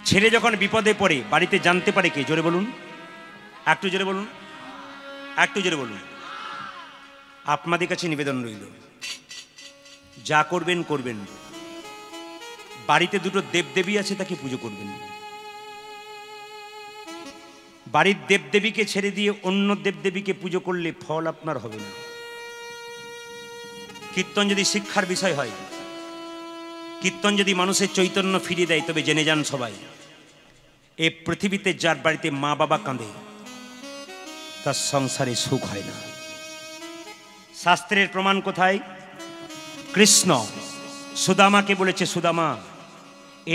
ছেলে যখন বিপদে পড়ে বাড়িতে জানতে পারে কে? জোরে বলুন, একটু জোরে বলুন, একটু জোরে বলুন। আপনাদের কাছে নিবেদন রইল, যা করবেন করবেন, বাড়িতে দুটো দেবদেবী আছে তাকে পুজো করবেন। বাড়ির দেবদেবীকে ছেড়ে দিয়ে অন্য দেবদেবীকে পুজো করলে ফল আপনার হবে না। কীর্তন যদি শিক্ষার বিষয় হয়, কীর্তন যদি মানুষের চৈতন্য ফিরিয়ে দেয়, তবে জেনে যান সবাই, এ পৃথিবীতে যার বাড়িতে মা বাবা কাঁদে তার সংসারে সুখ হয় না। শাস্ত্রের প্রমাণ কোথায়? কৃষ্ণ সুদামাকে বলেছে, সুদামা,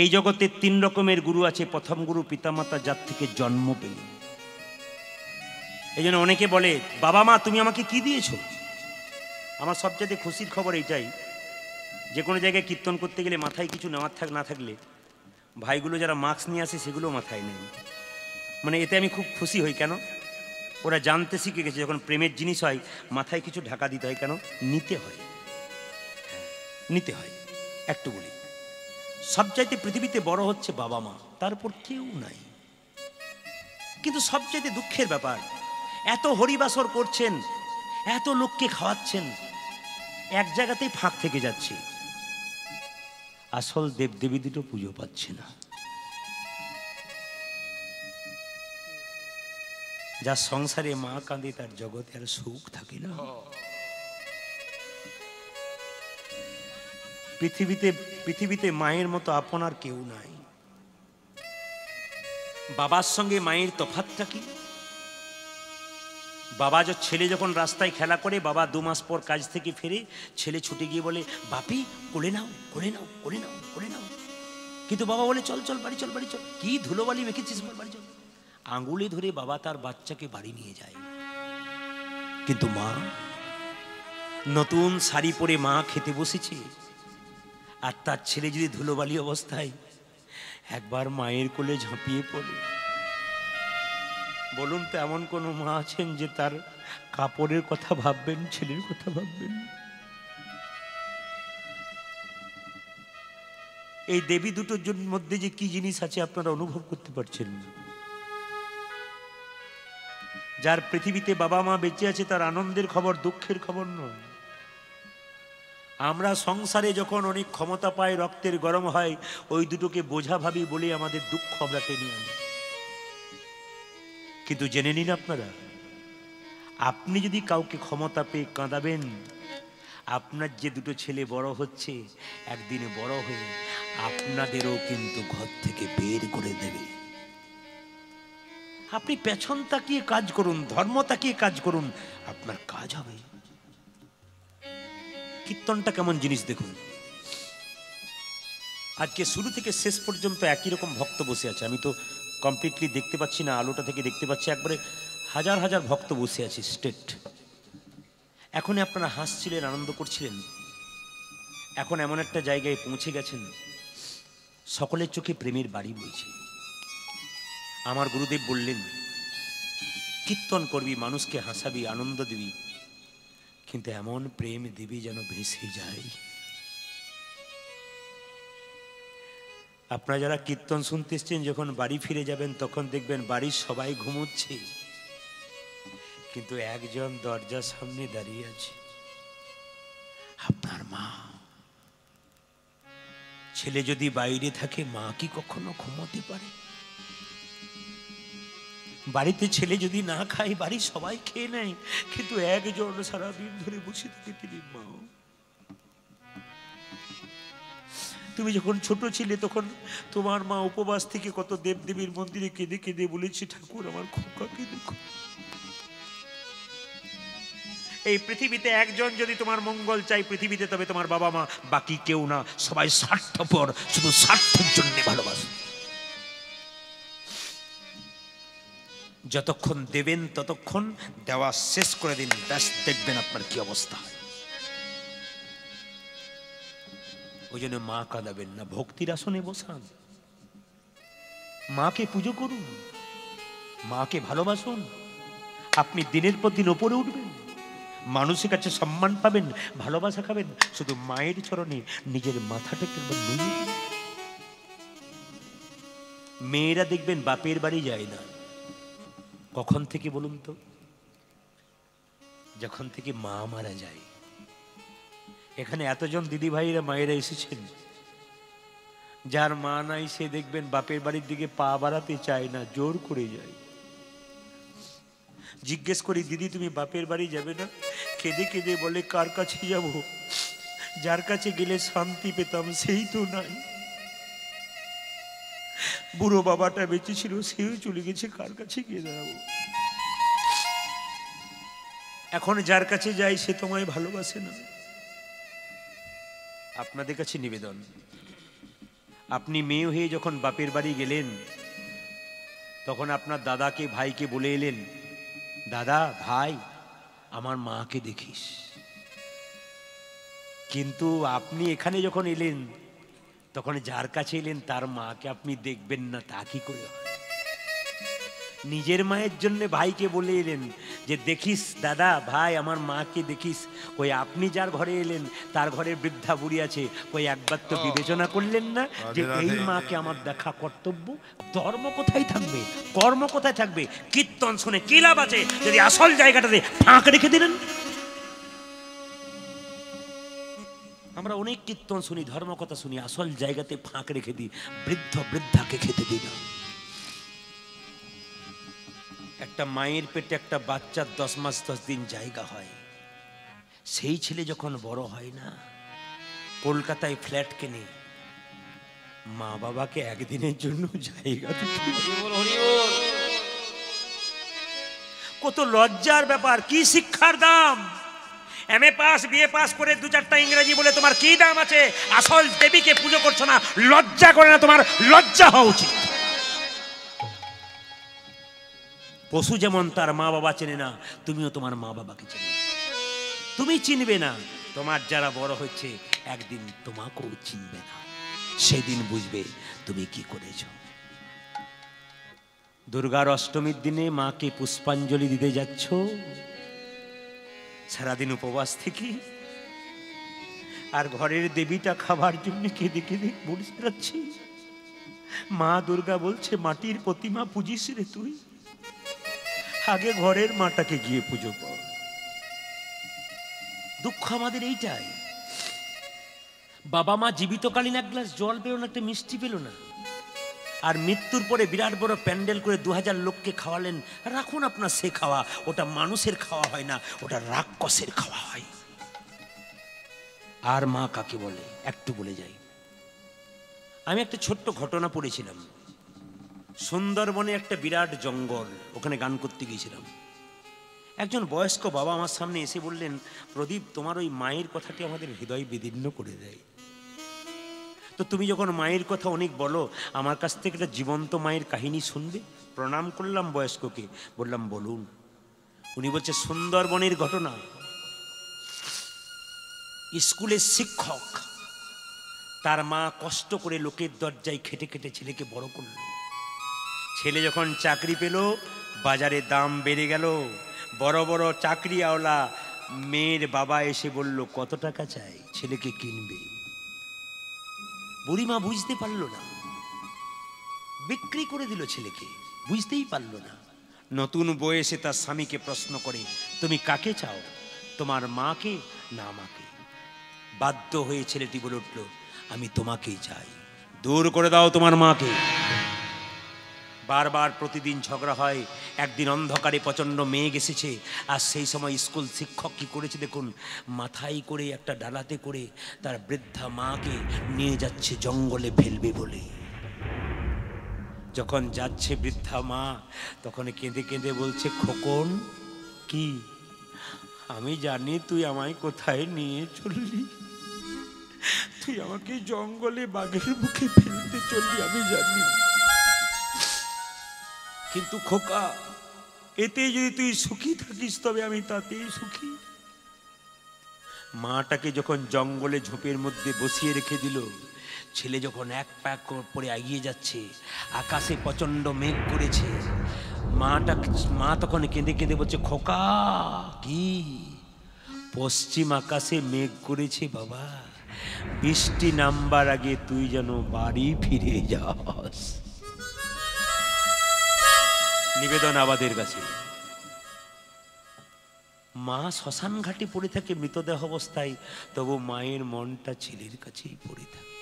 এই জগতে 3 রকমের গুরু আছে। প্রথম গুরু পিতামাতা, যার থেকে জন্ম পেল। এই জন্য অনেকে বলে, বাবা মা তুমি আমাকে কি দিয়েছো? আমার সবচেয়ে খুশির খবর এইটাই, যে কোনো জায়গায় কীর্তন করতে গেলে মাথায় কিছু নেওয়ার না থাকলে ভাইগুলো যারা মাস্ক নিয়ে আসে সেগুলো মাথায় নেই। মানে এতে আমি খুব খুশি হই। কেন? ওরা জানতে শিখে গেছে যখন প্রেমের জিনিস হয় মাথায় কিছু ঢাকা দিতে হয়। কেন? নিতে হয়, নিতে হয়। একটু বলি, সবচাইতে পৃথিবীতে বড় হচ্ছে বাবা মা, তারপর কেউ নাই। কিন্তু সবচাইতে দুঃখের ব্যাপার, এত হরিবাসর করছেন, এত লোককে খাওয়াচ্ছেন, এক জায়গাতেই ফাঁক থেকে যাচ্ছে, আসল দেবদেবী দুটো পুজো পাচ্ছে না। যার সংসারে মা কাঁদে তার জগতে আর সুখ থাকে না। পৃথিবীতে মায়ের মতো আপন আর কেউ নাই। বাবার সঙ্গে মায়ের তফাৎটা কি? বাবা ছেলে যখন রাস্তায় খেলা করে, বাবা 2 মাস পর কাজ থেকে ফিরে, ছেলে ছুটে গিয়ে বলে, বাপি কোলে নাও, কোলে নাও, কোলে নাও, কোলে নাও। কিন্তু বাবা বলে, চল চল বাড়ি চল, বাড়ি চল। কি ধুলোবালি মেখেছিস, বাড়ি চল। আঙুলে ধরে বাবা তার বাচ্চাকে বাড়ি নিয়ে যায়। কিন্তু মা, নতুন শাড়ি পরে মা খেতে বসেছে, আর তার ছেলে যদি ধুলোবালি অবস্থায় একবার মায়ের কোলে ঝাঁপিয়ে পড়ে, বলুন তো এমন কোন মা আছেন যে তার কাপড়ের কথা ভাববেন, ছেলের কথা ভাববেন? এই দেবী দুটোর মধ্যে যে কি জিনিস আছে আপনারা অনুভব করতে পারছেন? যার পৃথিবীতে বাবা মা বেঁচে আছে তার আনন্দের খবর, দুঃখের খবর নয়। আমরা সংসারে যখন অনেক ক্ষমতা পাই, রক্তের গরম হয়, ওই দুটোকে বোঝা ভাবি বলে আমাদের দুঃখ আমরা টেনে আনি। কিন্তু জেনে নিন আপনারা, আপনি যদি কাউকে ক্ষমতা পেয়ে কাঁদাবেন, আপনার যে দুটো ছেলে বড় হচ্ছে, একদিন বড় হয়ে আপনাদেরও কিন্তু ঘর থেকে বের করে দেবে। আপনি পেছন তাকিয়ে কাজ করুন, ধর্ম তাকিয়ে কাজ করুন, আপনার কাজ হবে। কীর্তনটা কেমন জিনিস দেখুন। আজকে শুরু থেকে শেষ পর্যন্ত একই রকম ভক্ত বসে আছে। আমি তো কমপ্লিটলি দেখতে পাচ্ছি না, আলোটা থেকে দেখতে পাচ্ছি একবারে হাজার হাজার ভক্ত বসে আছে স্টেট। এখন আপনারা হাসছিলেন, আনন্দ করছিলেন, এখন এমন একটা জায়গায় পৌঁছে গেছেন সকলের চোখে প্রেমের বাড়ি বইছে। আমার গুরুদেব বললেন, কীর্তন করবি, মানুষকে হাসাবি, আনন্দ দিবি, কিন্তু এমন প্রেম দিবি যেন ভেসে যায়। আপনারা যারা কীর্তন শুনতে এসছেন, যখন বাড়ি ফিরে যাবেন তখন দেখবেন বাড়ির সবাই ঘুমোচ্ছে, কিন্তু একজন দরজার সামনে দাঁড়িয়ে আছে, আপনার মা। ছেলে যদি বাইরে থাকে, মা কি কখনো ঘুমোতে পারে? বাড়িতে ছেলে যদি না খায়, বাড়ির সবাই খেয়ে নেয়, কিন্তু একজন সারাদিন ধরে বসে থাকে, তিনি মা। তুমি যখন ছোট ছিলে তখন তোমার মা উপবাস থেকে কত দেবদেবীর মন্দিরে কেঁদে কেঁদে বলেছে, ঠাকুর আমার খোকাকে দেখো। এই পৃথিবীতে একজন যদি তোমার মঙ্গল চাই পৃথিবীতে, তবে তোমার বাবা মা, বাকি কেউ না। সবাই স্বার্থপর, শুধু স্বার্থের জন্য ভালোবাসে। যতক্ষণ দেবেন ততক্ষণ দেওয়া শেষ করে দিন, ব্যাস দেখবেন আপনার কি অবস্থা হয়। ওই জন্য মা কাঁদাবেন না, ভক্তির আসনে বসান, মাকে পুজো করুন, মাকে ভালোবাসুন। আপনি দিনের পর দিন ওপরে উঠবেন, মানুষের কাছে সম্মান পাবেন, ভালোবাসা খাবেন। শুধু মায়ের চরণে নিজের মাথাটাকে নুয়ে দিন। মেয়েরা দেখবেন বাপের বাড়ি যায় না। কখন থেকে বলুন তো? যখন থেকে মা মারা যায়। এখানে এতজন দিদি ভাইরা মায়েরা এসেছেন, যার মা নাই সে দেখবেন বাপের বাড়ির দিকে পা বাড়াতে চায় না, জোর করে যায়। জিজ্ঞেস করি, দিদি তুমি বাপের বাড়ি যাবে না? কেঁদে কেঁদে বলে, কার কাছে যাব? যার কাছে গেলে শান্তি পেতাম সেই তো নাই। বুড়ো বাবাটা বেঁচে ছিল, সেও চলে গেছে, কার কাছে গিয়ে দাঁড়াবো? এখন যার কাছে যাই সে তোমায় ভালোবাসে না। আপনাদের কাছে নিবেদন, আপনি মেয়ে হয়ে যখন বাপের বাড়ি গেলেন, তখন আপনার দাদাকে ভাইকে বলে এলেন, দাদা ভাই আমার মাকে দেখিস। কিন্তু আপনি এখানে যখন এলেন, তখন যার কাছে এলেন তার মাকে আপনি দেখবেন না, তা কি করে হয়? নিজের মায়ের জন্য ভাইকে বলে এলেন যে দেখিস দাদা ভাই আমার মাকে দেখিস। ওই আপনি যার ঘরে এলেন তার ঘরে বৃদ্ধা বুড়ি আছে, ওই একবার তো বিবেচনা করলেন না যে এই মাকে আমার দেখা কর্তব্য? ধর্ম কোথায় থাকবে, কর্ম কোথায় থাকবে? কীর্তন শুনে কি লাভ আছে যদি আসল জায়গাটাতে ফাঁক রেখে দিলেন? আমরা অনেক কীর্তন শুনি, ধর্ম কথা শুনি, আসল জায়গাতে ফাঁক রেখে দিই। বৃদ্ধাকে খেতে দিই না। একটা মায়ের পেটে একটা বাচ্চার 10 মাস 10 দিন জায়গা হয়, সেই ছেলে যখন বড় হয় না, কলকাতায় ফ্ল্যাট কেনে, মা বাবাকে একদিনের জন্য জায়গা দিতে। কত লজ্জার ব্যাপার! কি শিক্ষার দাম! এমএ পাস বিএ পাস করে 2-4টা ইংরেজি বলে তোমার কি দাম আছে? আসল দেবীকে পুজো করছো না, লজ্জা করে না? তোমার লজ্জা হওয়া উচিত। পশু যেমন তার মা বাবা চেনে না, তুমিও তোমার মা বাবাকে চেনে না। তুমি চিনবে না, তোমার যারা বড় হচ্ছে একদিন তোমাকেও চিনবে না, সেদিন বুঝবে তুমি কি করেছ। দুর্গার অষ্টমীর দিনে মাকে পুষ্পাঞ্জলি দিতে যাচ্ছ, সারাদিন উপবাস থেকে, আর ঘরের দেবীটা খাবার জন্য কেঁদে কেঁদে মরে যাচ্ছে। মা দুর্গা বলছে, মাটির প্রতিমা পুজিস রে তুই, আগে ঘরের মাটাকে গিয়ে পুজো কর। দুঃখ আমাদের এইটাই, বাবা মা জীবিতকালীন এক গ্লাস জল পেল না, একটা মিষ্টি পেল না, আর মৃত্যুর পরে বিরাট বড় প্যান্ডেল করে 2000 লোককে খাওয়ালেন। রাখুন আপনার সে খাওয়া, ওটা মানুষের খাওয়া হয় না, ওটা রাক্ষসের খাওয়া হয়। আর মা কাকে বলে একটু বলে যাই। আমি একটা ছোট্ট ঘটনা পড়েছিলাম। সুন্দরবনে একটা বিরাট জঙ্গল, ওখানে গান করতে গিয়েছিলাম। একজন বয়স্ক বাবা আমার সামনে এসে বললেন, প্রদীপ তোমার ওই মায়ের কথাটি আমাদের হৃদয় বিদীর্ণ করে দেয়। তো তুমি যখন মায়ের কথা অনেক বলো, আমার কাছ থেকে একটা জীবন্ত মায়ের কাহিনী শুনবে? প্রণাম করলাম বয়স্ককে, বললাম বলুন। উনি বলছে, সুন্দরবনের ঘটনা। স্কুলের শিক্ষক, তার মা কষ্ট করে লোকের দরজায় খেটে খেটে ছেলেকে বড় করল। ছেলে যখন চাকরি পেল, বাজারে দাম বেড়ে গেল, বড় বড় চাকরিওয়ালা মেয়ের বাবা এসে বলল, কত টাকা চাই, ছেলেকে কিনবে। বুড়িমা বুঝতে পারল না, বিক্রি করে দিল ছেলেকে, বুঝতেই পারল না। নতুন বউ এসে তার স্বামীকে প্রশ্ন করে, তুমি কাকে চাও, তোমার মাকে না আমাকে? বাধ্য হয়ে ছেলেটি বলে উঠল, আমি তোমাকেই চাই, দূর করে দাও তোমার মাকে। বারবার প্রতিদিন ঝগড়া হয়। একদিন অন্ধকারে প্রচণ্ড মেঘ এসেছে, আর সেই সময় স্কুল শিক্ষক কি করেছে দেখুন, মাথায় করে একটা ডালাতে করে তার বৃদ্ধা মাকে নিয়ে যাচ্ছে জঙ্গলে ফেলবে বলে। যখন যাচ্ছে বৃদ্ধা মা, তখন কেঁদে কেঁদে বলছে, খোকন কি, আমি জানি তুই আমায় কোথায় নিয়ে চললি, তুই আমাকে জঙ্গলে বাঘের মুখে ফেলতে চললি, আমি জানি। কিন্তু খোকা, এতে যদি তুই সুখী থাকিস তবে আমি তাতেই সুখী। মাটাকে যখন জঙ্গলে ঝোপের মধ্যে বসিয়ে রেখে দিল, ছেলে যখন এক পা পরে এগিয়ে যাচ্ছে, আকাশে প্রচন্ড মেঘ করেছে, মা তখন কেঁদে কেঁদে বলছে, খোকা কি, পশ্চিম আকাশে মেঘ করেছে বাবা, বৃষ্টি নামবার আগে তুই যেন বাড়ি ফিরে যাস। নিবেদন আমাদের কাছে। মা শ্মশান ঘাটে পড়ে থাকে মৃতদেহ অবস্থায়, তবু মায়ের মনটা ছেলের কাছেই পড়ে থাকে।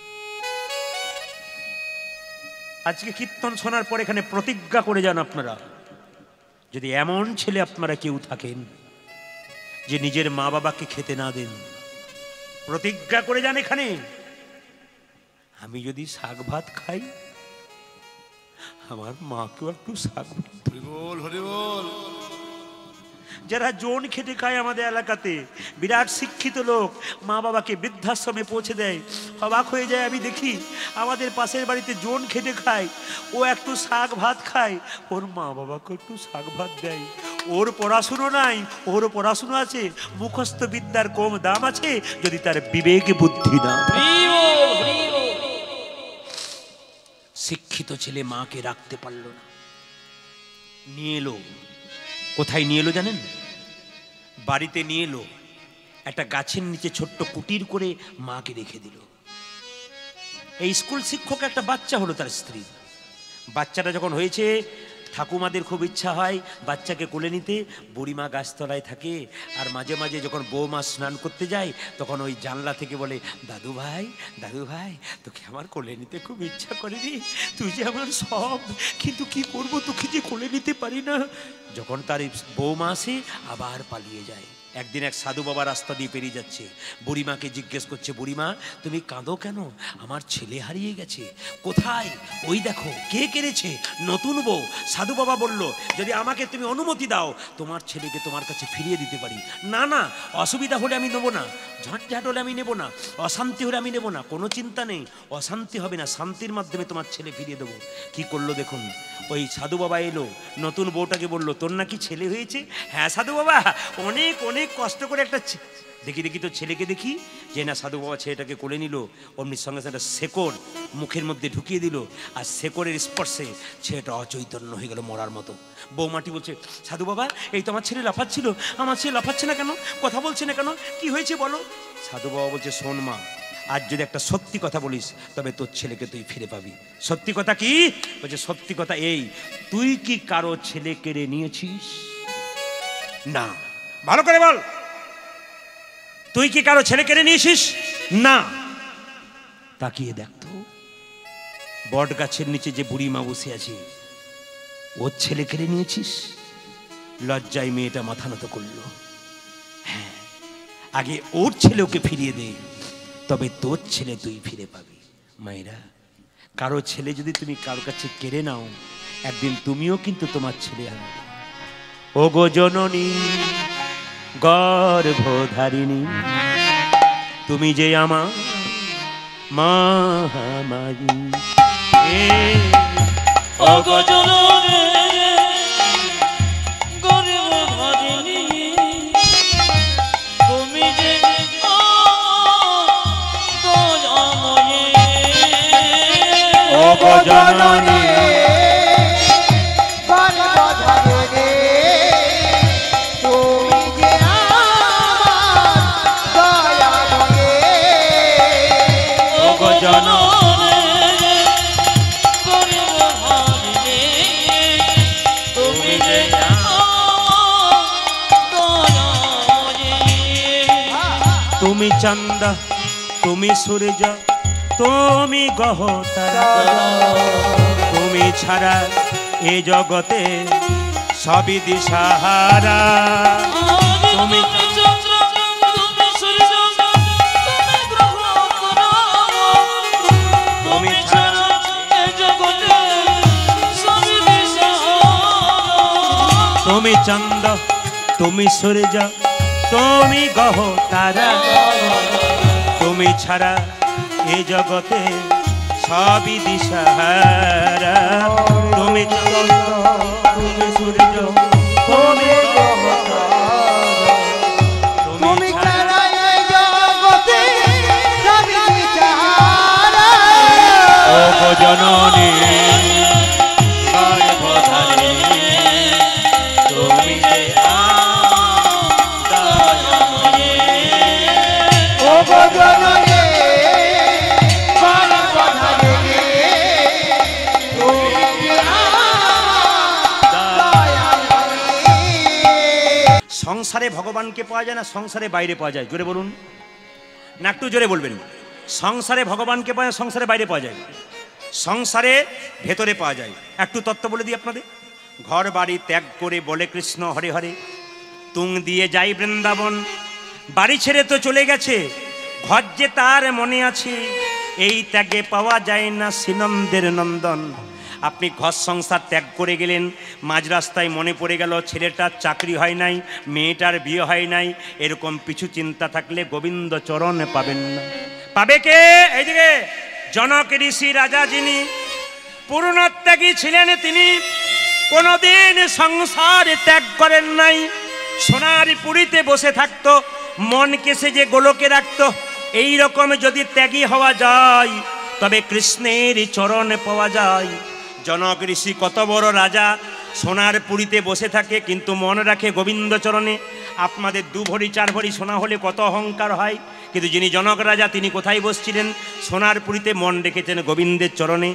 আজকে কীর্তন শোনার পর এখানে প্রতিজ্ঞা করে যান আপনারা, যদি এমন ছেলে আপনারা কেউ থাকেন যে নিজের মা বাবাকে খেতে না দেন, প্রতিজ্ঞা করে যান এখানে, আমি যদি শাক ভাত খাই আমার মাকেও একটু শাক ভাত। যারা জোন খেটে খায় আমাদের এলাকাতে, বিরাট শিক্ষিত লোক, মা বাবাকে বৃদ্ধাশ্রমে পৌঁছে দেয়, অবাক হয়ে যায়। আমি দেখি আমাদের পাশের বাড়িতে জোন খেটে খায়, ও একটু শাক ভাত খায়, ওর মা বাবাকে একটু শাক ভাত দেয়। ওর পড়াশুনো নাই, ওর পড়াশুনো আছে, মুখস্থ বিদ্যার কম দাম আছে যদি তার বিবেকে বুদ্ধি না। শিক্ষিত ছেলে মাকে রাখতে পারল না, নিয়ে এলো। কোথায় নিয়ে এলো জানেন? বাড়িতে নিয়ে এলো, একটা গাছের নিচে ছোট্ট কুটির করে মাকে রেখে দিল। এই স্কুল শিক্ষক একটা বাচ্চা হলো তার স্ত্রী। বাচ্চাটা যখন হয়েছে, ঠাকুমাদের খুব ইচ্ছা হয় বাচ্চাকে কোলে নিতে। বুড়িমা গাছতলায় থাকে, আর মাঝে মাঝে যখন বৌমা স্নান করতে যায় তখন ওই জানলা থেকে বলে, দাদু ভাই দাদু ভাই, তোকে আমার কোলে নিতে খুব ইচ্ছা করে রে, তুই যে আমার সব, কিন্তু কি করব, তোকে যে কোলে নিতে পারি না। যখন তার বৌমা আসে আবার পালিয়ে যায়। একদিন এক সাধু বাবা রাস্তা দিয়ে পেরিয়ে যাচ্ছে, বুড়িমাকে জিজ্ঞেস করছে, বুড়িমা তুমি কাঁদো কেন? আমার ছেলে হারিয়ে গেছে। কোথায়? ওই দেখো। কে কেড়েছে? নতুন বউ। সাধু বাবা বলল, যদি আমাকে তুমি অনুমতি দাও তোমার ছেলেকে তোমার কাছে ফিরিয়ে দিতে পারি। না না, অসুবিধা হলে আমি নেবো না, ঝাঁটঝাঁট হলে আমি নেবো না, অশান্তি হলে আমি নেবো না। কোনো চিন্তা নেই, অশান্তি হবে না, শান্তির মাধ্যমে তোমার ছেলে ফিরিয়ে দেবো। কি করলো দেখুন, ওই সাধু বাবা এলো, নতুন বউটাকে বলল, তোর নাকি ছেলে হয়েছে? হ্যাঁ সাধু বাবা, অনেক অনেক কষ্ট করে একটা দেখি দেখি তো ছেলেকে দেখি। যে না সাধু বাবা ছেলেটাকে কোলে নিল, অমনি সঙ্গে সঙ্গে শেকড় মুখের মধ্যে ঢুকিয়ে দিল, আর শেকড়ের স্পর্শে ছেলেটা অচৈতন্য হয়ে গেল মরার মতো। বৌমাটি বলছে, সাধু বাবা এই তো আমার ছেলে লাফাচ্ছিল, আমার ছেলে লাফাচ্ছে না কেন, কথা বলছে না কেন, কি হয়েছে বলো? সাধু বাবা বলছে, শোন মা, আজ যদি একটা সত্যি কথা বলিস তবে তোর ছেলেকে তুই ফিরে পাবি। সত্যি কথা কি? বলছে সত্যি কথা এই, তুই কি কারো ছেলে কেড়ে নিয়েছিস? না। ভালো করে বল, তুই কি কারো ছেলে কেড়ে নিয়েছিস? না। তাকিয়ে দেখতো, বট গাছের নিচে যে বুড়ি মা বসে আছে, ওর ছেলে কেড়ে নিয়েছিস? লজ্জায় মেয়েটা মাথা নত করলো। হ্যাঁ, আগে ওর ছেলে ওকে ফিরিয়ে দে, তবে তোর ছেলে তুই ফিরে পাবি। মায়েরা, কারো ছেলে যদি তুমি কারো কাছে কেড়ে নাও, একদিন তুমিও কিন্তু তোমার ছেলে আনবে। ও গো জননী গর্ভধারিণী, তুমি যে আমার মহামায়ী। ও গো জননী গর্ভধারিণী, তুমি যে দয়াময়ী। ও গো জননী তুমি চন্দ্র, তুমি সূর্য, তুমি গ্রহ তারা, তুমি ছাড়া এ জগতে সবই দিশাহারা। তুমি চন্দ্র, তুমি সূর্য, তুমি গ্রহ তারা, তুমি ছাড়া এ জগতে সবই দিশাহারা। তুমি চন্দ্র, তুমি সূর্য, তুমি গ্রহ তারা, তুমি ছাড়া এই জগতে সবই দিশাহারা। তুমি চন্দ্র, তুমি সূর্য, তুমি গ্রহ তারা, তুমি ছাড়া এই জগতে সবই দিশাহারা। ও গো জননী গর্ভধারিণী, তুমি যে সংসারে ভগবানকে পাওয়া যায় না সংসারে বাইরে পাওয়া যায়? জোরে বলুন না, একটু জোরে বলবেন। সংসারে ভগবানকে পাওয়া যায়, সংসারে বাইরে পাওয়া যায়? সংসারে ভেতরে পাওয়া যায়। একটু তত্ত্ব বলে দিই আপনাদের। ঘর বাড়ি ত্যাগ করে বলে কৃষ্ণ হরে হরে, তুং দিয়ে যাই বৃন্দাবন। বাড়ি ছেড়ে তো চলে গেছে, ঘর যে তার মনে আছে, এই ত্যাগে পাওয়া যায় না শ্রীনন্দের নন্দন। আপনি ঘর সংসার ত্যাগ করে গেলেন, মাঝ রাস্তায় মনে পড়ে গেল ছেলেটার চাকরি হয় নাই, মেয়েটার বিয়ে হয় নাই, এরকম পিছু চিন্তা থাকলে গোবিন্দ চরণ পাবেন না। পাবে কে? এইদিকে জনক ঋষি রাজা যিনি পূর্ণত্যাগী ছিলেন, তিনি কোনোদিন সংসার ত্যাগ করেন নাই। সোনার পুরীতে বসে থাকতো, মনকে সে যে গোলকে রাখতো। এই রকম যদি ত্যাগী হওয়া যায় তবে কৃষ্ণের চরণ পাওয়া যায়। জনক ঋষি কত বড় রাজা, সোনার পুরীতে বসে থাকে কিন্তু মন রাখে গোবিন্দ চরণে। আপনাদের 2 ভরি 4 ভরি সোনা হলে কত অহংকার হয়, কিন্তু যিনি জনক রাজা তিনি কোথায় বসছিলেন? সোনার পুরীতে মন রেখেছেন গোবিন্দের চরণে।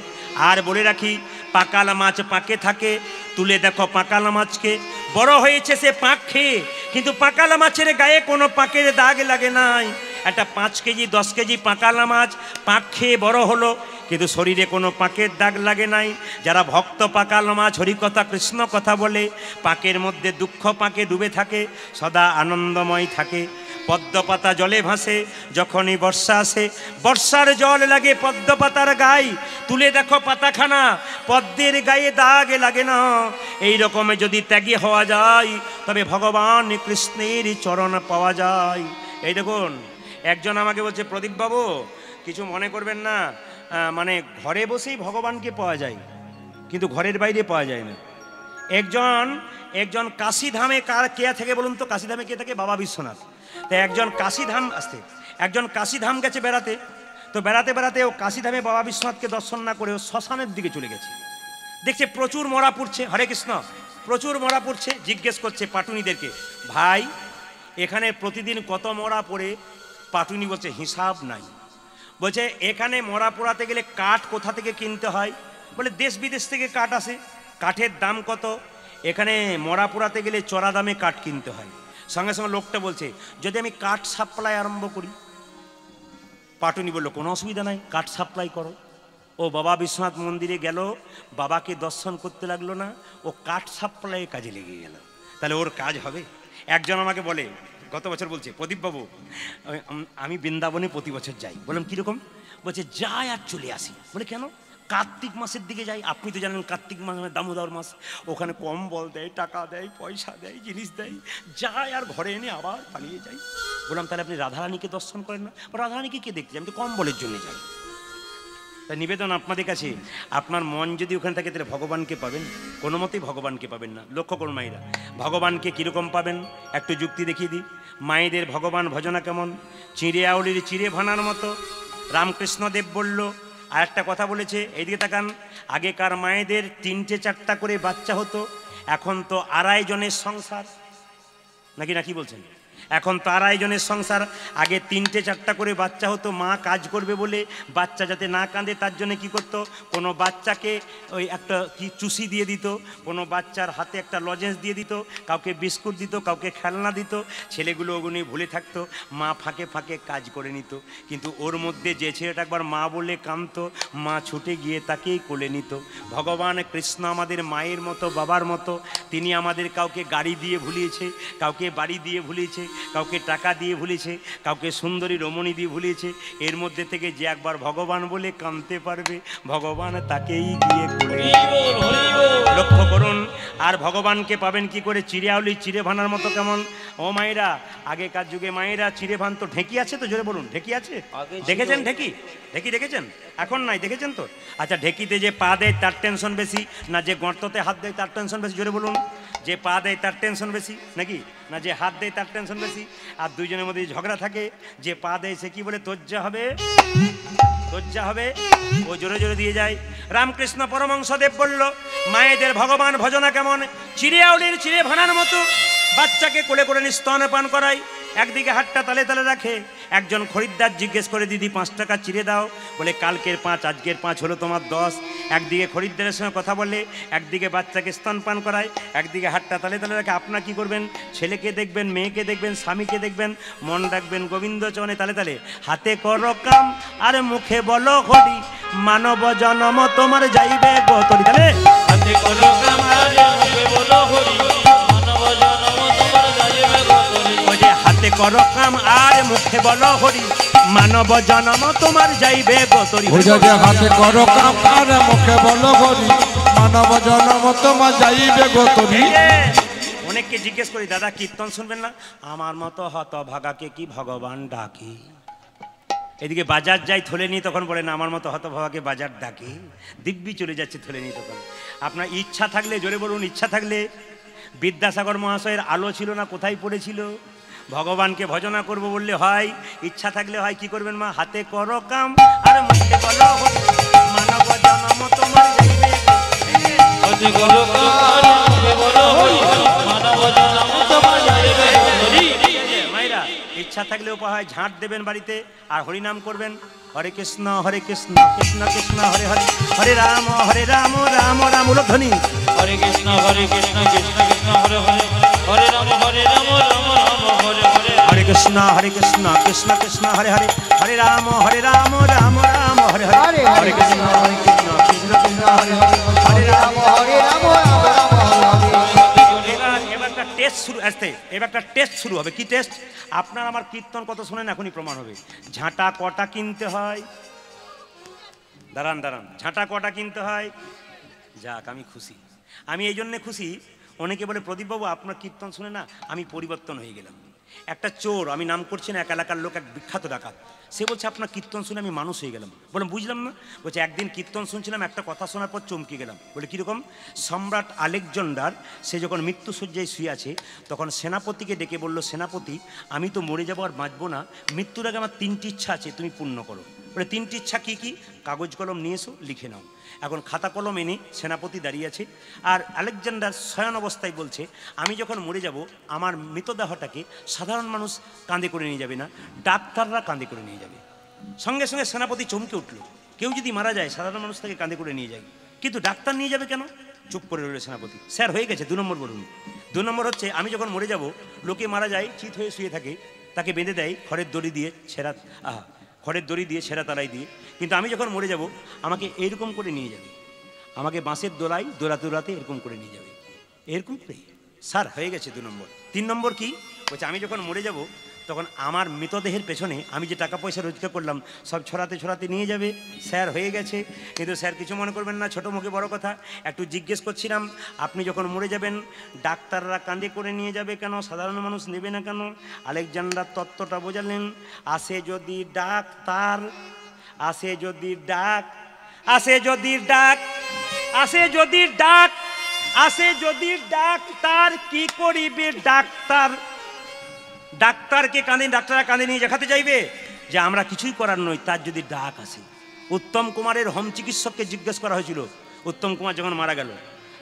আর বলে রাখি, পাকাল মাছ পাকে থাকে, তুলে দেখো পাকাল মাছকে। বড় হয়েছে সে পাক খেয়ে, কিন্তু পাকাল মাছের গায়ে কোনো পাকের দাগ লাগে নাই। একটা 5 কেজি 10 কেজি পাকালা মাছ পাক খেয়ে বড় হলো, কিন্তু শরীরে কোনো পাকের দাগ লাগে নাই। যারা ভক্ত পাকাল মাছ হরিকথা কৃষ্ণ কথা বলে, পাকের মধ্যে দুঃখ পাকে ডুবে থাকে, সদা আনন্দময় থাকে। পদ্ম পাতা জলে ভাসে, যখনই বর্ষা আসে বর্ষার জল লাগে পদ্ম পাতার গায়ে। তুলে দেখো পাতাখানা, পদ্মের গায়ে দাগ লাগে না। এই রকমে যদি ত্যাগী হওয়া যায় তবে ভগবান কৃষ্ণের চরণ পাওয়া যায়। এই দেখুন, একজন আমাকে বলছে, প্রদীপ বাবু কিছু মনে করবেন না, মানে ঘরে বসেই ভগবানকে পাওয়া যায় কিন্তু ঘরের বাইরে পাওয়া যায় না। একজন কাশীধামে কে থাকে বলুন তো? কাশীধামে কে থাকে? বাবা বিশ্বনাথ। তো একজন কাশীধাম গেছে বেড়াতে, তো বেড়াতে বেড়াতে ও কাশীধামে বাবা বিশ্বনাথকে দর্শন না করে ও শ্মশানের দিকে চলে গেছে। দেখছে প্রচুর মরা পড়ছে, হরে কৃষ্ণ, প্রচুর মরা পড়ছে। জিজ্ঞেস করছে পাটুনিদেরকে, ভাই এখানে প্রতিদিন কত মরা পড়ে? পাটুনি বলছে হিসাব নাই। বলছে এখানে মরা পোড়াতে গেলে কাঠ কোথা থেকে কিনতে হয়? বলে দেশ বিদেশ থেকে কাঠ আসে। কাঠের দাম কত? এখানে মরা পোড়াতে গেলে চড়া দামে কাঠ কিনতে হয়। সঙ্গে সঙ্গে লোকটা বলছে, যদি আমি কাঠ সাপ্লাই আরম্ভ করি? পাটুনি বলল কোনো অসুবিধা নাই, কাঠ সাপ্লাই করো। ও বাবা বিশ্বনাথ মন্দিরে গেল, বাবাকে দর্শন করতে লাগলো না, ও কাঠ সাপ্লাইয়ের কাজে লেগে গেল। তাহলে ওর কাজ হবে? একজন আমাকে বলে, গত বছর বলছে, প্রদীপবাবু আমি বৃন্দাবনে প্রতি বছর যাই। বললাম কীরকম? বলছে যাই আর চলে আসি। বলে কেন? কার্তিক মাসের দিকে যাই। আপনি তো জানেন কার্তিক মাস মানে দামোদর মাস, ওখানে কম্বল দেয়, টাকা দেয়, পয়সা দেয়, জিনিস দেয়, যাই আর ঘরে এনে আবার পালিয়ে যাই। বললাম তাহলে আপনি রাধারানীকে দর্শন করেন না? রাধারানীকে কে দেখতে? আমি তো কম্বলের জন্য যাই। তাই নিবেদন আপনাদের কাছে, আপনার মন যদি ওখানে থাকে তাহলে ভগবানকে পাবেন, কোনো মতেই ভগবানকে পাবেন না। লক্ষ্য করুন মায়েরা, ভগবানকে কীরকম পাবেন একটু যুক্তি দেখিয়ে দিই। মায়েদের ভগবান ভজনা কেমন? চিঁড়ে আউলির চিঁড়ে ভানার মতো। রামকৃষ্ণদেব বলল, আর একটা কথা বলেছে, এইদিকে তাকান, আগেকার মায়েদের 3টে 4টা করে বাচ্চা হতো, এখন তো 2.5 জনের সংসার, নাকি না কি বলছেন? এখন তো 2.5 জনের সংসার। আগে 3টে 4টা করে বাচ্চা হতো, মা কাজ করবে বলে বাচ্চা যাতে না কাঁদে তার জন্য কি করতো, কোনো বাচ্চাকে ওই একটা কি চুষি দিয়ে দিত, কোনো বাচ্চার হাতে একটা লজেন্স দিয়ে দিত, কাউকে বিস্কুট দিত, কাউকে খেলনা দিত। ছেলেগুলো ওগুলো ভুলে থাকতো, মা ফাঁকে ফাঁকে কাজ করে নিত। কিন্তু ওর মধ্যে যে ছেলেটা একবার মা বলে কাঁদতো, মা ছুটে গিয়ে তাকেই কোলে নিত। ভগবান কৃষ্ণ আমাদের মায়ের মতো, বাবার মতো। তিনি আমাদের কাউকে গাড়ি দিয়ে ভুলিয়েছে, কাউকে বাড়ি দিয়ে ভুলিয়েছে, কাউকে টাকা দিয়ে ভুলেছে, কাউকে সুন্দরী রমণী দিয়ে ভুলিয়েছে। এর মধ্যে থেকে যে একবার ভগবান বলে কাঁদতে পারবে, ভগবান তাকেই গিয়ে কোলে। লক্ষ্য করুন। আর ভগবানকে পাবেন কি করে? চিড়ে আউলি চিড়ে ভানার মতো। কেমন? ও মায়েরা, আগেকার যুগে মায়েরা চিড়ে ভান তো, ঢেকি আছে তো? জোরে বলুন, ঢেকি আছে? দেখেছেন ঢেকি? ঢেকি দেখেছেন? এখন নাই, দেখেছেন তো? আচ্ছা, ঢেকিতে যে পা দেয় তার টেনশন বেশি, না যে গর্ততে হাত দেয় তার টেনশন বেশি? জোরে বলুন। যে পা দেয় তার টেনশন বেশি নাকি, না যে হাত দেয় তার টেনশন বেশি? আর দুইজনের মধ্যে ঝগড়া থাকে, যে পা দেয় সে কি বলে, তজ্জা হবে, তজ্জা হবে, ও জোরে জোরে দিয়ে যায়। রামকৃষ্ণ পরমহংসদেব বলল, মায়েদের ভগবান ভজনা কেমন? চিড়ে আউলির চিড়ে ভানার মতো। বাচ্চাকে কোলে করে স্তন পান করায়, একদিকে হাতটা তালে তালে রাখে। একজন খরিদ্দার জিজ্ঞেস করে, দিদি 5 টাকা চিড়ে দাও। বলে কালকের 5 আজকের 5 হলো তোমার 10। একদিকে খরিদ্দারের সঙ্গে কথা বলে, একদিকে বাচ্চাকে স্তনপান করায়, একদিকে হাতটা তালে তালে রাখে। আপনারা কি করবেন? ছেলেকে দেখবেন, মেয়েকে দেখবেন, স্বামীকে দেখবেন, মন রাখবেন গোবিন্দ চরণে তালে তালে। হাতে করো কাম আর মুখে বলো হরি, মানব জনম তোমার যাইবে গো তরি। তাহলে হাতে করো কাম আর মুখে বলো হরি, মানব জনম তোমার যাইবে গো তরি। ওই যে হাতে করো কাম আর মুখে বলো হরি, মানব জনম তোমার যাইবে গো তরি। ওই যে হাতে করো কাম আর মুখে বলো হরি, মানব জনম তোমার যাইবে গো তরি। অনেককে জিজ্ঞেস করি, দাদা কীর্তন শুনবেন না? আমার মতো হতভাগাকে কি ভগবান ডাকে? এদিকে বাজার যাই থলে নিয়ে, তখন বলেন আমার মতো হতভাগাকে বাজার ডাকে। দিব্যি চলে যাচ্ছে থলে নিয়ে। তখন আপনার ইচ্ছা থাকলে, জোরে বলুন, ইচ্ছা থাকলে বিদ্যাসাগর মহাশয়ের আলো ছিল না, কোথায় পড়েছিল? ভগবানকে ভজনা করব বললে হয়, ইচ্ছা থাকলে হয়। কি করবেন মা? হাতে করো কাম আর মুখে বলো হরি, মানব জনম তোমার যাইবে। হাতে করো কাম আর মুখে বলো হরি, মানব জনম তোমার যাইবে গো তরি। মায়েরা, ইচ্ছা থাকলে উপায় ঝাঁট দেবেন বাড়িতে আর হরিনাম করবেন। হরে কৃষ্ণ কৃষ্ণ কৃষ্ণ হরে হরে, হরে রাম রাম রাম উলধ্বনি। হরে কৃষ্ণ কৃষ্ণ কৃষ্ণ হরে হরে, হরে রাম রাম রাম হরে হরে। হরে কৃষ্ণ কৃষ্ণ কৃষ্ণ হরে হরে, হরে রাম রাম রাম হরে হরে। হরে কৃষ্ণ কৃষ্ণ কৃষ্ণ হরে হরে, হরে রাম এবার একটা টেস্ট শুরু আসতে, এবার একটা টেস্ট শুরু হবে। কি টেস্ট? আপনার আমার কীর্তন কত শোনেন এখনই প্রমাণ হবে। ঝাঁটা কটা কিনতে হয়? দাঁড়ান, ঝাঁটা কটা কিনতে হয়? যাক, আমি খুশি। আমি এই জন্যে খুশি, অনেকে বলে প্রদীপবাবু আপনার কীর্তন শুনে না আমি পরিবর্তন হয়ে গেলাম। একটা চোর, আমি নাম করছি না, এক এলাকার লোক, এক বিখ্যাত ডাকাত, সে বলছে আপনার কীর্তন শুনে আমি মানুষ হয়ে গেলাম। বললাম বুঝলাম না। বলছে একদিন কীর্তন শুনছিলাম, একটা কথা শোনার পর চমকে গেলাম। বলে কীরকম? সম্রাট আলেকজান্ডার সে যখন মৃত্যুশয্যায় শুয়ে আছে, তখন সেনাপতিকে ডেকে বলল, সেনাপতি আমি তো মরে যাবো আর বাঁচবো না, মৃত্যুর আগে আমার 3টি ইচ্ছা আছে, তুমি পূর্ণ করো। বলে 3টি ইচ্ছা কী কী? কাগজ কলম নিয়ে এসো, লিখে নাও। এখন খাতা কলম এনে সেনাপতি দাঁড়িয়ে আছে, আর আলেকজান্ডার শয়ন অবস্থায় বলছে, আমি যখন মরে যাব আমার মৃতদেহটাকে সাধারণ মানুষ কাঁধে করে নিয়ে যাবে না, ডাক্তাররা কাঁধে করে নিয়ে যাবে। সঙ্গে সঙ্গে সেনাপতি চমকে উঠল। কেউ যদি মারা যায় সাধারণ মানুষ তাকে কাঁধে করে নিয়ে যায়, কিন্তু ডাক্তার নিয়ে যাবে কেন? চুপ করে রইল সেনাপতি। স্যার হয়ে গেছে। 2 নম্বর বলুন। 2 নম্বর হচ্ছে, আমি যখন মরে যাব, লোকে মারা যায় চিত হয়ে শুয়ে থাকে, তাকে বেঁধে দেয় খড়ের দড়ি দিয়ে, খড়ের দড়ি দিয়ে, ছেঁড়া তালাই দিয়ে। কিন্তু আমি যখন মরে যাব আমাকে এরকম করে নিয়ে যাবে, আমাকে বাঁশের দোলাই দোলাতে দোলাতে এরকম করে নিয়ে যাবে, এরকম করে। স্যার হয়ে গেছে 2 নম্বর। 3 নম্বর কি? বলছে আমি যখন মরে যাব তখন আমার মৃতদেহের পেছনে আমি যে টাকা পয়সা রোজগার করলাম সব ছড়াতে ছড়াতে নিয়ে যাবে। স্যার হয়ে গেছে। কিন্তু স্যার কিছু মনে করবেন না, ছোটো মুখে বড় কথা, একটু জিজ্ঞেস করছিলাম, আপনি যখন মরে যাবেন ডাক্তাররা কাঁধে করে নিয়ে যাবে কেন, সাধারণ মানুষ নেবে না কেন? আলেকজান্ডার তত্ত্বটা বোঝালেন। আসে যদি ডাক্তার, আসে যদি ডাক, আসে যদি ডাক, আসে যদি ডাক, আসে যদি ডাক্তার, কি করিবে ডাক্তার? ডাক্তারকে কাঁদে, ডাক্তাররা কাঁদে নিয়ে দেখাতে চাইবে যে আমরা কিছুই করার নই, তার যদি ডাক আসে। উত্তম কুমারের হোম চিকিৎসককে জিজ্ঞেস করা হয়েছিল উত্তম কুমার যখন মারা গেল,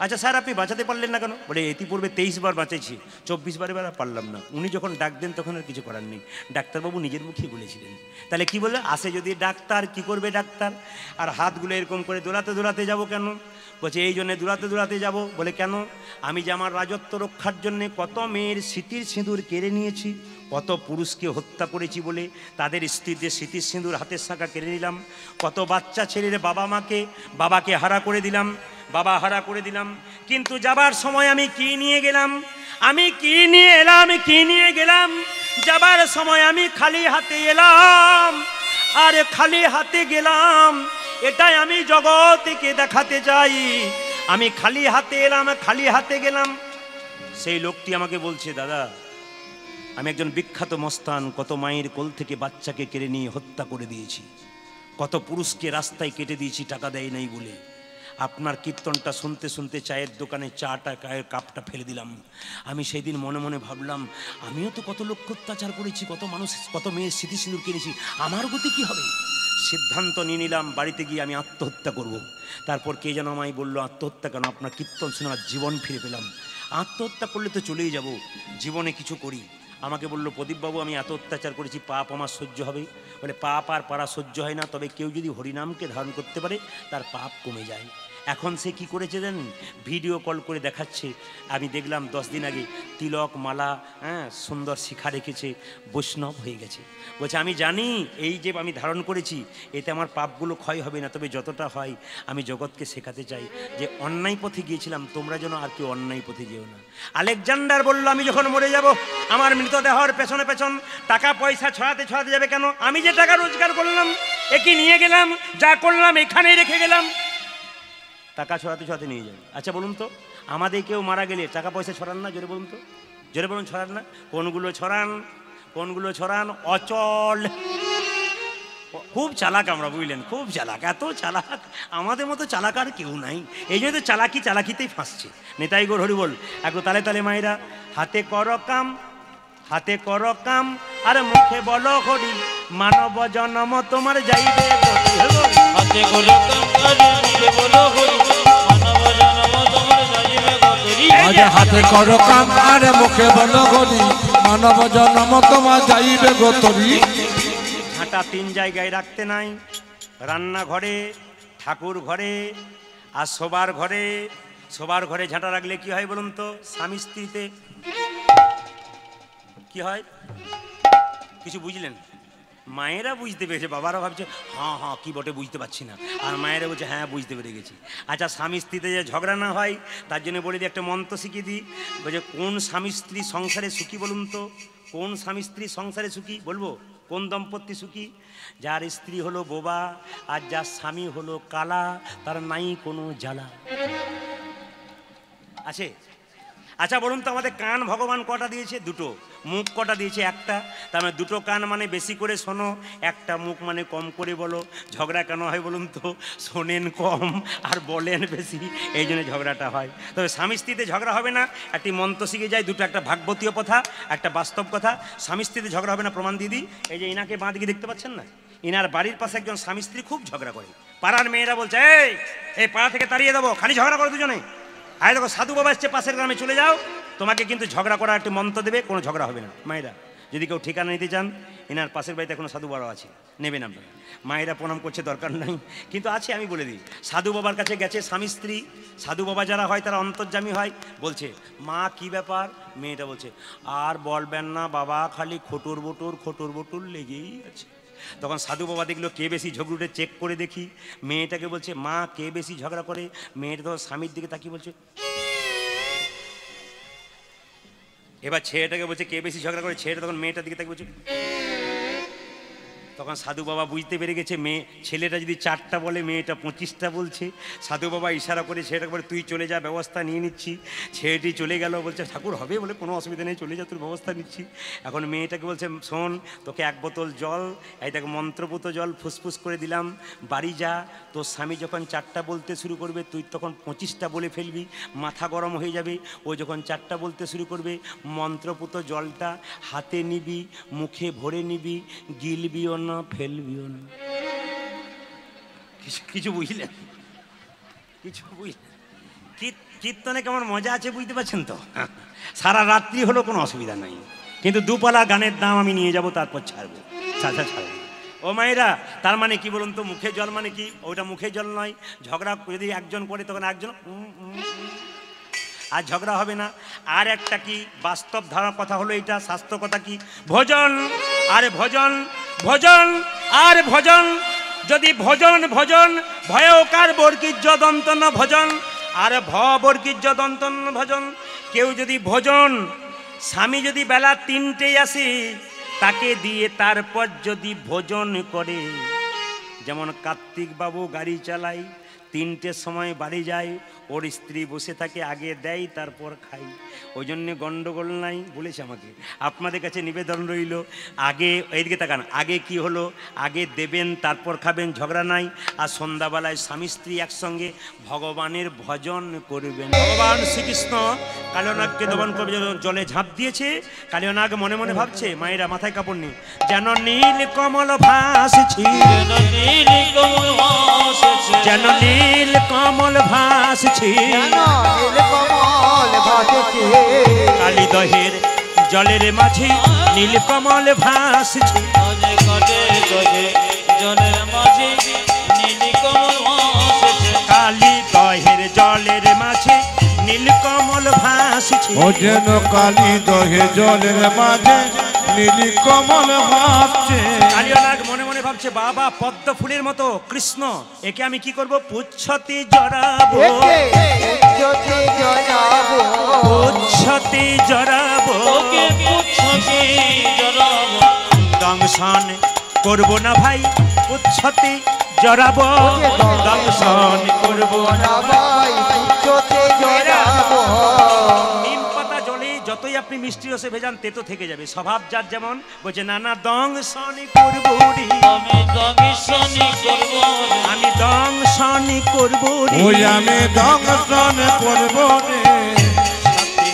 আচ্ছা স্যার আপনি বাঁচাতে পারলেন না কেন? বলে ইতিপূর্বে 23 বার বাঁচাইছি, 24 বারে আর পারলাম না। উনি যখন ডাক দেন তখন আর কিছু করার নেই, ডাক্তারবাবু নিজের মুখেই বলেছিলেন। তাহলে কি বলে? আসে যদি ডাক্তার, কি করবে ডাক্তার? আর হাতগুলো এরকম করে দোলাতে দোলাতে যাবো কেন? বলছে এই জন্যে দোলাতে দোলাতে যাবো। বলে কেন? আমি যে আমার রাজত্ব রক্ষার জন্যে কত মেয়ের স্মৃতির সিঁদুর কেড়ে নিয়েছি, কত পুরুষকে হত্যা করেছি বলে তাদের স্ত্রীদের স্মৃতির সিঁদুর হাতের শাঁখা কেড়ে নিলাম, কত বাচ্চা ছেলের বাবাকে হারা করে দিলাম, বাবা হারা করে দিলাম। কিন্তু যাবার সময় আমি কি নিয়ে গেলাম? আমি কি নিয়ে এলাম? কি নিয়ে গেলাম? যাবার সময় আমি খালি হাতে এলাম, আর খালি হাতে গেলাম। এটাই আমি জগৎকে দেখাতে চাই, আমি খালি হাতে এলাম, খালি হাতে গেলাম। সেই লোকটি আমাকে বলছে, দাদা আমি একজন বিখ্যাত মস্তান, কত মায়ের কোল থেকে বাচ্চাকে কেড়ে নিয়ে হত্যা করে দিয়েছি, কত পুরুষকে রাস্তায় কেটে দিয়েছি টাকা দেয় নাই বলে। আপনার কীর্তনটা শুনতে শুনতে চায়ের দোকানে চাটা কাপটা ফেলে দিলাম। আমি সেই দিন মনে মনে ভাবলাম, আমিও তো কত লোক অত্যাচার করেছি, কত মানুষ, কত মেয়ের স্মৃতি সিঁদুর কিনেছি, আমার গতি কি হবে? সিদ্ধান্ত নিয়ে নিলাম বাড়িতে গিয়ে আমি আত্মহত্যা করব। তারপর কে যেন আমায় বললো, আত্মহত্যা কেন? আপনার কীর্তন শুনে জীবন ফিরে পেলাম। আত্মহত্যা করলে তো চলেই যাব, জীবনে কিছু করি। আমাকে বললো, প্রদীপবাবু আমি এত অত্যাচার করেছি, পাপ আমার সহ্য হবে? বলে পাপ আর পারা সহ্য হয় না, তবে কেউ যদি হরিনামকে ধারণ করতে পারে তার পাপ কমে যায়। এখন সে কি করেছে জানেন? ভিডিও কল করে দেখাচ্ছে। আমি দেখলাম 10 দিন আগে তিলক মালা, হ্যাঁ, সুন্দর শিখা রেখেছে, বৈষ্ণব হয়ে গেছে। বলছে আমি জানি এই যে আমি ধারণ করেছি এতে আমার পাপগুলো ক্ষয় হবে না, তবে যতটা হয় আমি জগৎকে শেখাতে চাই যে অন্যায় পথে গিয়েছিলাম, তোমরা যেন আর কেউ অন্যায় পথে যেও না। আলেকজান্ডার বলল, আমি যখন মরে যাব আমার মৃতদেহর পেছনে পেছন টাকা পয়সা ছড়াতে ছড়াতে যাবে কেন? আমি যে টাকা রোজগার করলাম একই নিয়ে গেলাম, যা করলাম এখানেই রেখে গেলাম, টাকা ছড়াতে ছড়াতে নিয়ে যাবে। আচ্ছা বলুন তো, আমাদের কেউ মারা গেলে টাকা পয়সা ছড়ান না? জোরে বলুন তো, জোরে বলুন, ছড়ান না? কোনগুলো ছড়ান? কোনগুলো ছড়ান? অচল। খুব চালাক আমরা, বুঝলেন, খুব চালাক, এত চালাক, আমাদের মতো চালাক আর কেউ নাই। এই জন্য তো চালাকিতেই ফাঁসছে। নেতাই গৌর হরি বল। একটু তালে তালে মায়েরা, হাতে কর কাম, হাতে কর কাম আর মুখে বলো হরি, মানব জন্ম তোমার যাইবে গতি। হাতে করো কাম আর মুখে বলো হরি, মানব জন্ম তোমার যাইবে গতি। আজ হাতে করো কাম আর মুখে বলো হরি, মানব জন্ম তোমার যাইবে গতরি। ঝাঁটা 3 জায়গায় রাখতে নাই, রান্নাঘরে, ঠাকুর ঘরে আর শোবার ঘরে। শোবার ঘরে ঝাঁটা রাখলে কি হয় বলুন তো? স্বামী স্ত্রীতে কি হয়? কিছু বুঝলেন? মায়েরা বুঝতে পেরেছে, বাবারা ভাবছে হ্যাঁ হ্যাঁ কি বটে বুঝতে পারছি না, আর মায়েরা বলছে হ্যাঁ বুঝতে পেরে গেছি। আচ্ছা, স্বামী স্ত্রীতে যে ঝগড়া না হয় তার জন্য বলে দিই, একটা মন্ত্র শিখিয়ে দিই। বলছে কোন স্বামী স্ত্রী সংসারে সুখী বলুন তো? কোন স্বামী স্ত্রী সংসারে সুখী? বলবো কোন দম্পতি সুখী? যার স্ত্রী হলো বোবা আর যার স্বামী হলো কালা, তার নাই কোনো জ্বালা আছে। আচ্ছা বলুন তো, আমাদের কান ভগবান কটা দিয়েছে? 2টো। মুখ কটা দিয়েছে? 1টা। তার মানে 2টো কান মানে বেশি করে শোনো, 1টা মুখ মানে কম করে বলো। ঝগড়া কেন হয় বলুন তো? শোনেন কম আর বলেন বেশি, এই জন্য ঝগড়াটা হয়। তবে স্বামী স্ত্রীতে ঝগড়া হবে না, একটি মন্ত্র শিখে যায়, 2টো, একটা ভাগবতীয় কথা, একটা বাস্তব কথা। স্বামী স্ত্রীতে ঝগড়া হবে না প্রমাণ দিয়ে দিই। এই যে ইনাকে বাঁ দিকে দেখতে পাচ্ছেন না, ইনার বাড়ির পাশে একজন স্বামী স্ত্রী খুব ঝগড়া করে। পাড়ার মেয়েরা বলছে এই পাড়া থেকে তাড়িয়ে দেবো, খালি ঝগড়া করে দুজনে। আয় দেখো সাধু বাবা এসছে, পাশের গ্রামে চলে যাও, তোমাকে কিন্তু ঝগড়া করার একটি মন্ত্র দেবে, কোনো ঝগড়া হবে না। মায়েরা যদি কেউ ঠিকানা নিতে চান, এনার পাশের বাড়িতে কোনো সাধু বাবা আছে, নেবেন আপনারা। মায়েরা প্রণাম করছে, দরকার নাই, কিন্তু আছে, আমি বলে দিই। সাধু বাবার কাছে গেছে স্বামী স্ত্রী, সাধু বাবা যারা হয় তারা অন্তর্যামী হয়। বলছে মা কি ব্যাপার? মেয়েটা বলছে আর বলবেন না বাবা, খালি খোটর বটুর লেগেই আছে। তখন সাধু বাবা দেখলো কে বেশি ঝগড়ুটে, চেক করে দেখি। মেয়েটাকে বলছে মা কে বেশি ঝগড়া করে? মেয়েটা তখন স্বামীর দিকে তাকিয়ে বলছে। এবার ছেলেটাকে বলছে কে বেশি ঝগড়া করে? ছেলেটা তখন মেয়েটার দিকে তাকিয়ে বলছে। তখন সাধু বাবা বুঝতে পেরে গেছে ছেলেটা যদি 4টা বলে মেয়েটা 25টা বলছে। সাধু বাবা ইশারা করে ছেলেটাকে বলে তুই চলে যা, ব্যবস্থা নিয়ে নিচ্ছি। ছেলেটি চলে গেল, বলছে ঠাকুর হবে? বলে কোনো অসুবিধা নেই, চলে যা, তোর ব্যবস্থা নিচ্ছি। এখন মেয়েটাকে বলছে শোন, তোকে 1 বোতল জল, এই তাকে মন্ত্রপুত জল ফুসফুস করে দিলাম, বাড়ি যা। তোর স্বামী যখন 4টা বলতে শুরু করবে তুই তখন 25টা বলে ফেলবি, মাথা গরম হয়ে যাবে। ও যখন 4টা বলতে শুরু করবে মন্ত্রপুত জলটা হাতে নিবি, মুখে ভরে নিবি, গিলবিও না, ফেলবিও না। কিছু বুঝলেন? কিছু বুঝলেন? কীর্তনে কেমন মজা আছে বুঝতে পারছেন তো? সারা রাত্রি হলো কোনো অসুবিধা নাই, কিন্তু 2 পালা গানের দাম আমি নিয়ে যাব, তারপর ছাড়বো, ছাড়বো। ও মায়েরা, তার মানে কি বলুন তো? মুখে জল মানে কি? ওইটা মুখে জল নয়। ঝগড়া যদি একজন করে তখন একজন আর ঝগড়া হবে না। আর একটা কি বাস্তব ধারণার কথা হলো এইটা, স্বাস্থ্য কথা কি? ভোজন আর ভোজন, ভোজন আর ভোজন। যদি ভোজন ভয়কার বর্গীর্য দন্তন্য ভোজন আর বর্গীর্য দন্তন্য ভোজন। কেউ যদি ভোজন, স্বামী যদি বেলা 3টেই আসে, তাকে দিয়ে তারপর যদি ভোজন করে, যেমন কার্তিক বাবু গাড়ি চালায়, 3টের সময় বাড়ি যায়, ওর স্ত্রী বসে থাকে, আগে দেয় তারপর খাই, ওই জন্যে গন্ডগোল নাই বলেছে আমাকে। আপনাদের কাছে নিবেদন রইল, আগে এইদিকে তাকান, আগে কি হলো? আগে দেবেন তারপর খাবেন, ঝগড়া নাই। আর সন্ধ্যাবেলায় স্বামী স্ত্রী একসঙ্গে ভগবানের ভজন করবেন। ভগবান শ্রীকৃষ্ণ কালিয়ানাগকে দমন করবে, জলে ঝাঁপ দিয়েছে, কালিয়ানাগ মনে মনে ভাবছে, মায়েরা মাথায় কাপড় নেই, যেন নীল কমল ভাসছি, যেন নীল কমল ভাসছি, কালী দহের জলের মাঝে নীলকমল ভাসছে আজ কাটে গজে জলের মাঝে নীলকমল ভাসছে কালী দহের জলের মাঝে নীলকমল ভাসছে ও যেন কালী দহে জলের মাঝে নীলি কমল ভাবছে। কালিয়ানাগ মনে মনে ভাবছে বাবা পদ্ম ফুলের মতো কৃষ্ণ, একে আমি কি করব? পুচ্ছতে জড়াবো, পুচ্ছতে জড়াবো, ওকে পুচ্ছতে জড়াবো দংশন করব না ভাই, পুচ্ছতে জড়াবো, দংশন করব না ভাই। নিম পাতা জলে যতই আপনি মিষ্টি রসে ভেজান তেতো থেকে যাবে, স্বভাব যার যেমন। বলছে নানা দংশন করব রে, আমি দংশনি করব আমি দংশন করব রে, ওই আমি দংশন করব রে। সাথে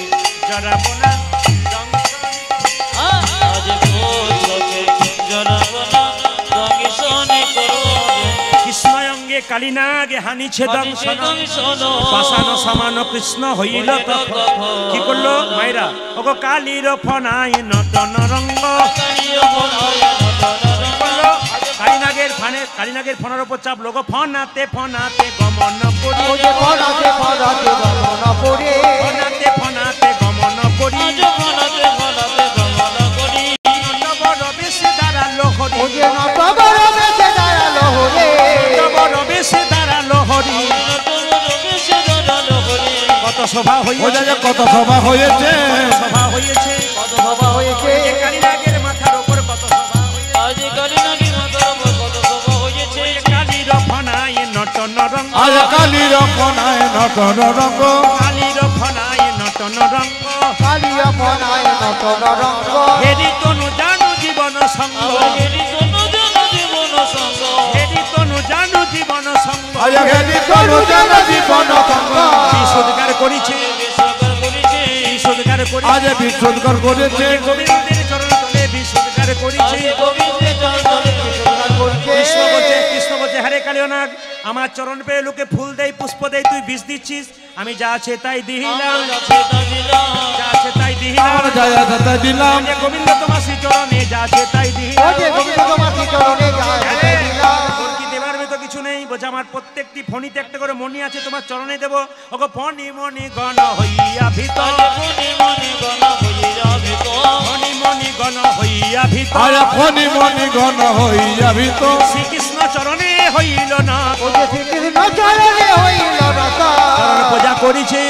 জড়াবো না দংশন। আজ পুচ্ছতে জড়াবো না দংশনি করব কৃষ্ণ অঙ্গে কালিনাগে হানিছে দংশন, পাষাণ সমান কৃষ্ণ হইল তখন। কি করলো মায়েরা? ওগো কালীর ফনাই নটন রঙ্গ, করলো কালিনাগের ফনার উপর চাপলো গো, ফনাতে ফনাতে গমন করি, ফনাতে ফনাতে গমন করি, নটবর বেশে দাঁড়ালো হরি, নটবর বেশে দাঁড়ালো হরি। কত সভা ও হইয়াছে, যে কত সভা হয়েছে, সভা হয়েছে, এই কালিনাগের মাথার উপর কত সভা হয়েছে। আজ কালিনাগি মাতার উপর কত সভা হয়েছে কালীর ফনায় নটন রঙ্গ, আজ কালীর ফনায় নটন রঙ্গ, কালীর ফনায় নটন রঙ্গ, হেরি তনু জানু জীবন সঙ্গ, হেরি তনু জানু জীবন সঙ্গ হেরি তনু জানু জীবন সঙ্গ। আজ হেরি তনু জানু জীবন সঙ্গ, বিশুদ্ধার করিছে, বিশ্বকার করেছে বিশুদ্ধার করিছে, আজ বিশুদ্ধ করেছে, গোবিন্দের চরণ তলে বিশুদ্ধার করিছে। গোবিন্দের চরণে বিশ্বকার করেছে কৃষ্ণ বলছে হরে কালিয়ানাগ, আমার চরণ পেয়ে লোকে ফুল দেয় পুষ্প দেয়, তুই বিষ দিচ্ছিস, আমি যা আছে তাই দিলাম, যা আছে তাই দিলাম। আর জয় দাতা দিলাম, যে গোবিন্দ তোমার শ্রী চরণে যা আছে তাই দিলাম। কি দেবার তো কিছু নেই, বলছে আমার প্রত্যেকটি ফণিতে একটা করে মণি আছে, তোমার চরণে দেবো। ওগো ফণি মণি গণ হইয়া ভিতর, ফণি মণি গণ হইয়া ভিতর, আর ফণি মণি গণ হইয়া ভিতর, শ্রীকৃষ্ণ চরণে হইল না, চরণ পূজা করিছে,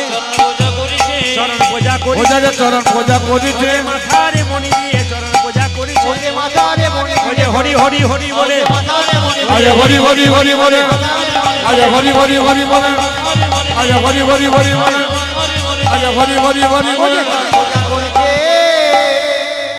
চরণ পূজা ও করিছে, যে চরণ পূজা করিছে, মাথারে মণি দিয়ে চরণ পূজা করিছে। বলে হরি হরি হরি বলে, আজ হরি হরি হরি বলে, আজ হরি হরি হরি বলে, আজ হরি হরি হরি বলে, আজ হরি হরি হরি বলে।